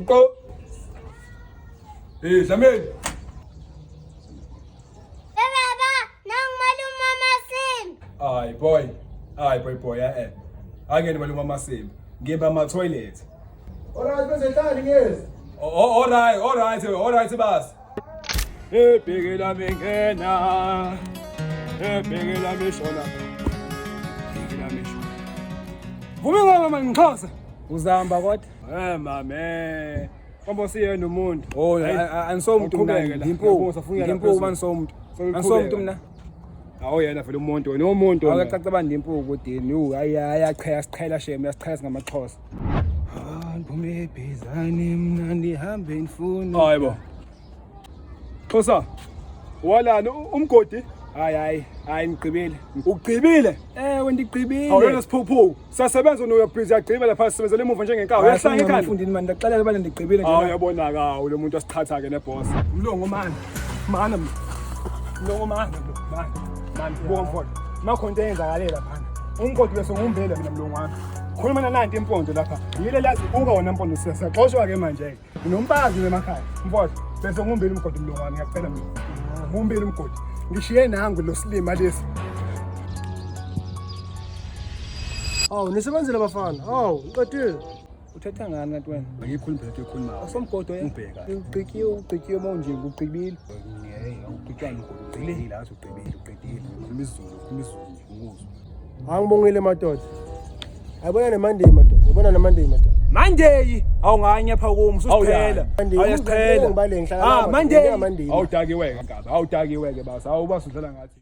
Qo. Dlamini. Baba, nang maluma Masim. Hayi boy Angene malume Masim. Ngiba ama toilet. Alright bese hlali ngezi. All right bas. Ebheke lami ngena. Ebheke lami shona. Ebheke lami shona. Vumi ngoma ngixhosa. Uzahamba kodwa. Mame. Kambe siyena umuntu. Oh, anisomuntu mina. Ngimpuku manisomuntu. Anisomuntu mina. Awu yena vele umuntu wena umuntu. Akacaca bandimpuku kodini. Ayachaya sichela sheme, yasichela singamaXhosa. Ngiphume ebhizani mina ndihambe ngifuna. Hayibo. Xosa. Walana umgodi? Hayi ngigqibile. Ugqibile? Wena ndigqibile. Awuyena siphuphu. Siyasebenza no uyabhizi yagqiba lapha sisebenzele emuva njengenkawu. Uyahlanga ekhanda. Ngifundini manje ndaxelela bale ndigqibile nje. Uyabonaka lo muntu asithatha ke neboss. Mlungu manje. Mana mina. Mlungu manje. Manje buka mfowethu. Makho into eyenzakalela phana. Umgodi bese ngumbele mina mlungu wami. Khuluma nanti impondo lapha. Yile lazi uka wona impondo siyaxoshwa ke manje. Unombazi emakhaya. Mfowethu bese ngumbele umgodi mlungu wami ngiyacela mina. Ngumbele umgodi. Ngishiye nangu lo silima lesi. Nisebenzile abafana. Uqedile. Uthetha ngani kanti wena? Ngikhuluma phela ekhuluma. Asomgodo yena. Ubheka. Uqikiwe manje uqibile. Hey, awuqitshana umgodi. Uqedile athi uqedile. Khuluma isiZulu ngikuzwe. Angibongile madoda. Ayibona neMonday madoda. Yibona neMonday madoda. Monday awunganya pha kum ususiphela. Ayasiphela. Monday Awudakiwe ke basi. Awuba usudlala ngathi.